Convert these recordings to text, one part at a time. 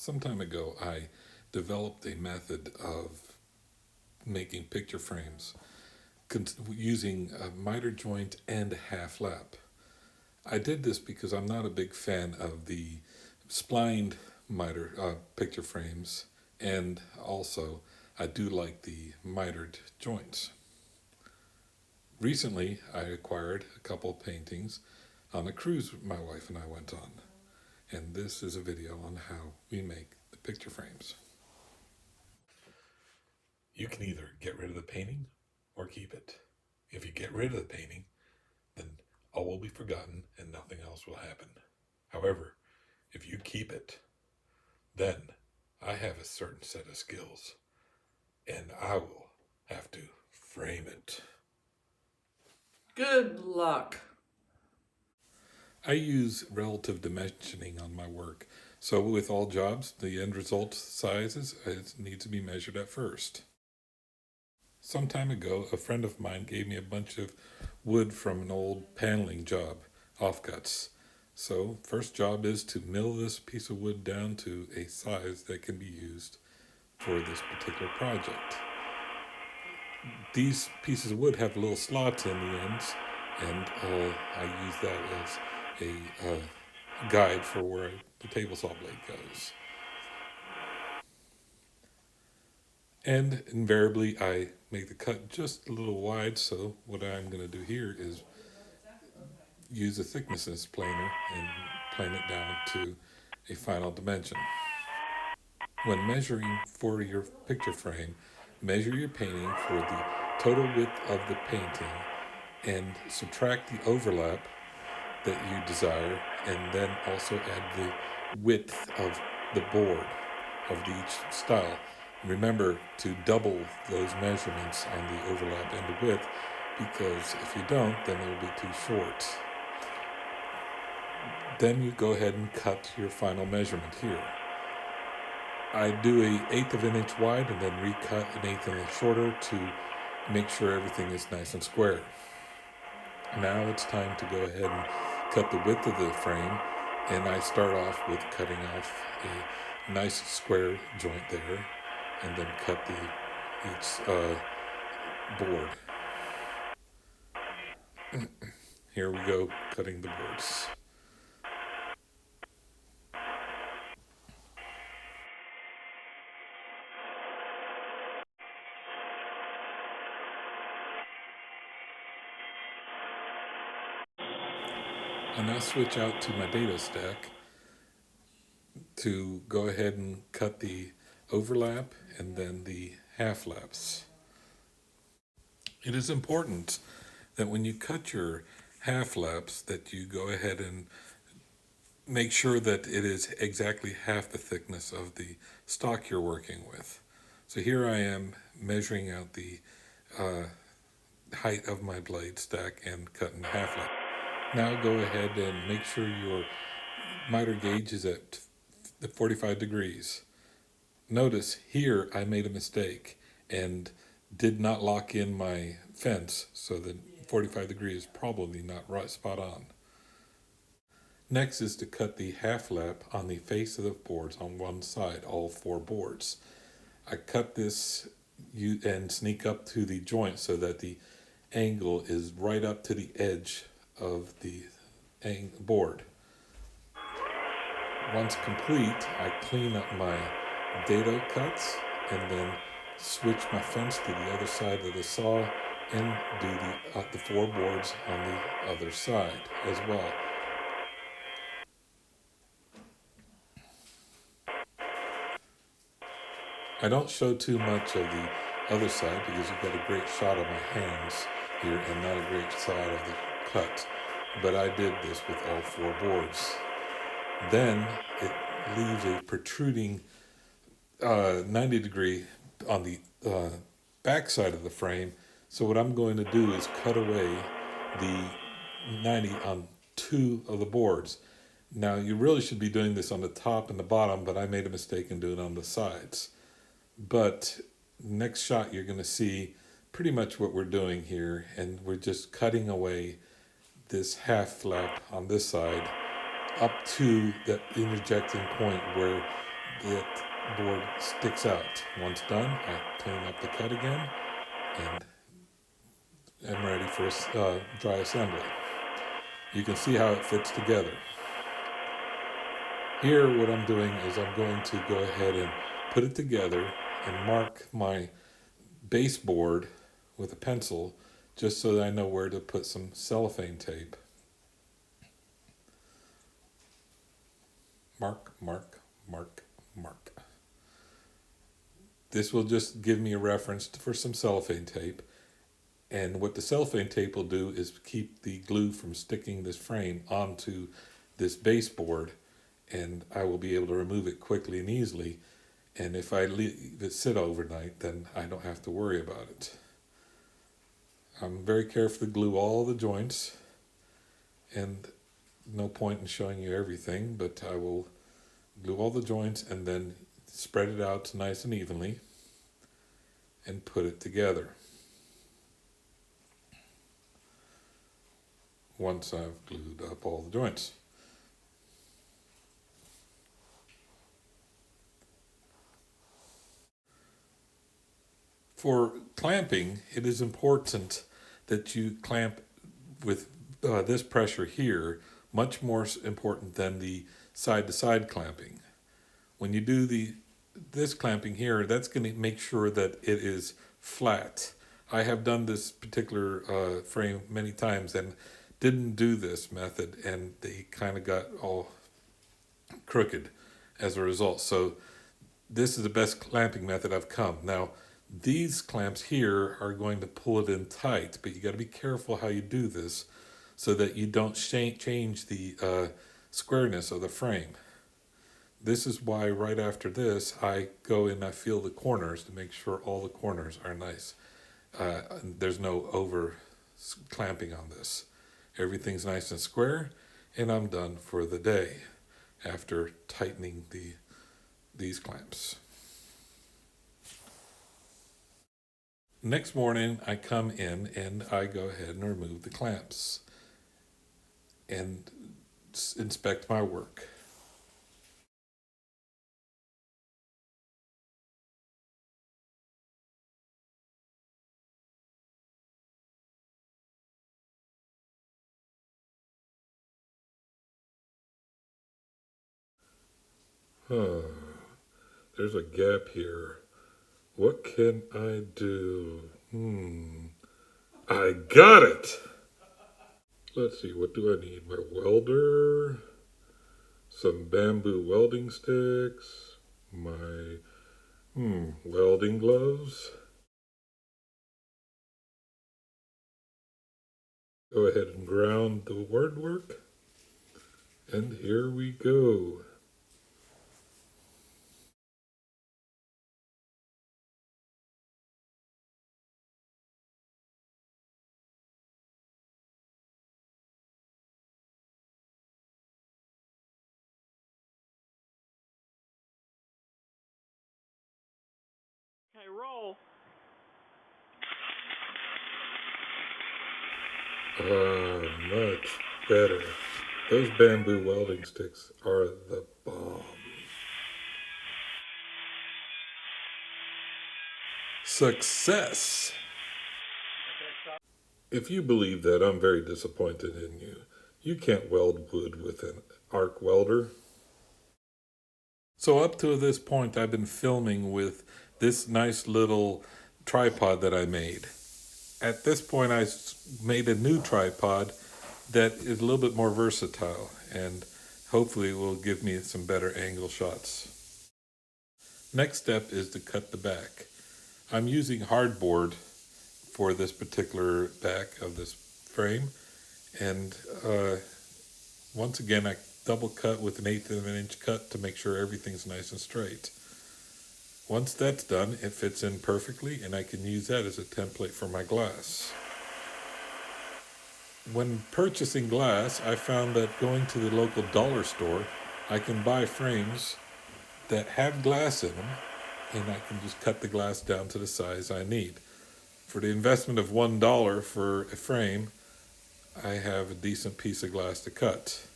Some time ago, I developed a method of making picture frames using a miter joint and a half lap. I did this because I'm not a big fan of the splined miter picture frames, and also I do like the mitered joints. Recently, I acquired a couple of paintings on a cruise my wife and I went on, and this is a video on how we make the picture frames. You can either get rid of the painting or keep it. If you get rid of the painting, then all will be forgotten and nothing else will happen. However, if you keep it, then I have a certain set of skills and I will have to frame it. Good luck. I use relative dimensioning on my work. So with all jobs, the end result sizes need to be measured at first. Some time ago, a friend of mine gave me a bunch of wood from an old paneling job, offcuts. So first job is to mill this piece of wood down to a size that can be used for this particular project. These pieces of wood have little slots in the ends, and I use that as a guide for where the table saw blade goes. And invariably, I make the cut just a little wide, so what I'm going to do here is use a thicknesses planer and plane it down to a final dimension. When measuring for your picture frame, measure your painting for the total width of the painting and subtract the overlap that you desire, and then also add the width of the board of each style. Remember to double those measurements on the overlap and the width, because if you don't, then it will be too short. Then you go ahead and cut your final measurement here. I do an 1/8 of an inch wide and then recut an 1/8 of an inch shorter to make sure everything is nice and square. Now it's time to go ahead and cut the width of the frame, and I start off with cutting off a nice square joint there, and then cut each board. Here we go, cutting the boards. I now switch out to my dado stack to go ahead and cut the overlap and then the half laps. It is important that when you cut your half laps that you go ahead and make sure that it is exactly half the thickness of the stock you're working with. So here I am measuring out the height of my blade stack and cutting the half lap. Now go ahead and make sure your miter gauge is at 45 degrees. Notice here I made a mistake and did not lock in my fence, so that 45 degrees is probably not right spot on. Next is to cut the half lap on the face of the boards on one side, all 4 boards. I cut this and sneak up to the joint so that the angle is right up to the edge of the board. Once complete, I clean up my dado cuts and then switch my fence to the other side of the saw and do the 4 boards on the other side as well. I don't show too much of the other side because you've got a great shot of my hands here and not a great side of the cut, but I did this with all 4 boards. Then it leaves a protruding 90 degree on the back side of the frame. So what I'm going to do is cut away the 90 on 2 of the boards. Now you really should be doing this on the top and the bottom, but I made a mistake in doing it on the sides. But next shot you're going to see pretty much what we're doing here, and we're just cutting away this half lap on this side up to that interjecting point where it board sticks out. Once done, I clean up the cut again and am ready for dry assembly. You can see how it fits together. Here what I'm doing is I'm going to go ahead and put it together and mark my baseboard with a pencil just so that I know where to put some cellophane tape. Mark, mark, mark, mark. This will just give me a reference for some cellophane tape. And what the cellophane tape will do is keep the glue from sticking this frame onto this baseboard, and I will be able to remove it quickly and easily. And if I leave it sit overnight, then I don't have to worry about it. I'm very careful to glue all the joints, and no point in showing you everything, but I will glue all the joints and then spread it out nice and evenly and put it together. Once I've glued up all the joints. For clamping, it is important that you clamp with this pressure here, much more important than the side-to-side clamping. When you do this clamping here, that's going to make sure that it is flat. I have done this particular frame many times and didn't do this method, and they kind of got all crooked as a result. So this is the best clamping method I've come. Now, these clamps here are going to pull it in tight, but you got to be careful how you do this so that you don't change the squareness of the frame. This is why right after this, I go and I feel the corners to make sure all the corners are nice. There's no over clamping on this. Everything's nice and square, and I'm done for the day after tightening these clamps. Next morning, I come in and I go ahead and remove the clamps and inspect my work. There's a gap here. What can I do? I got it! Let's see, what do I need? My welder, some bamboo welding sticks, my welding gloves. Go ahead and ground the woodwork. And here we go. Okay, roll. Much better. Those bamboo welding sticks are the bomb. Success! If you believe that, I'm very disappointed in you. You can't weld wood with an arc welder. So up to this point, I've been filming with this nice little tripod that I made. At this point, I made a new tripod that is a little bit more versatile and hopefully will give me some better angle shots. Next step is to cut the back. I'm using hardboard for this particular back of this frame, and once again I double cut with 1/8 of an inch cut to make sure everything's nice and straight. Once that's done, it fits in perfectly, and I can use that as a template for my glass. When purchasing glass, I found that going to the local dollar store, I can buy frames that have glass in them, and I can just cut the glass down to the size I need. For the investment of $1 for a frame, I have a decent piece of glass to cut.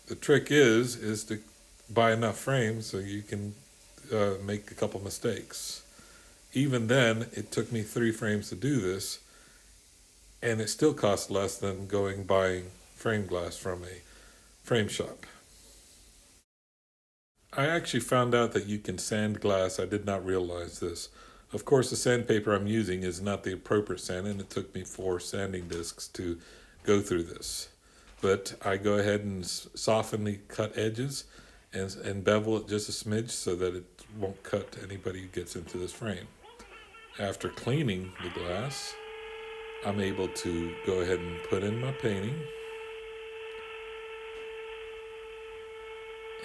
The trick is to buy enough frames so you can make a couple mistakes. Even then, it took me 3 frames to do this, and it still cost less than going buying frame glass from a frame shop. I actually found out that you can sand glass. I did not realize this. Of course, the sandpaper I'm using is not the appropriate sand, and it took me 4 sanding discs to go through this. But I go ahead and softenly cut edges and bevel it just a smidge so that it won't cut anybody who gets into this frame. After cleaning the glass, I'm able to go ahead and put in my painting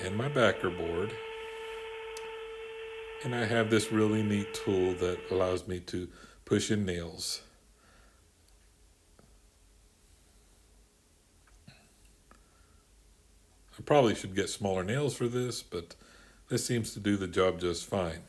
and my backer board. And I have this really neat tool that allows me to push in nails. I probably should get smaller nails for this, but this seems to do the job just fine.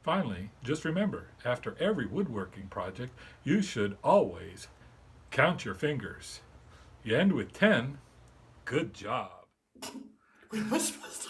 Finally, just remember, after every woodworking project, you should always count your fingers. You end with 10. Good job. We were supposed to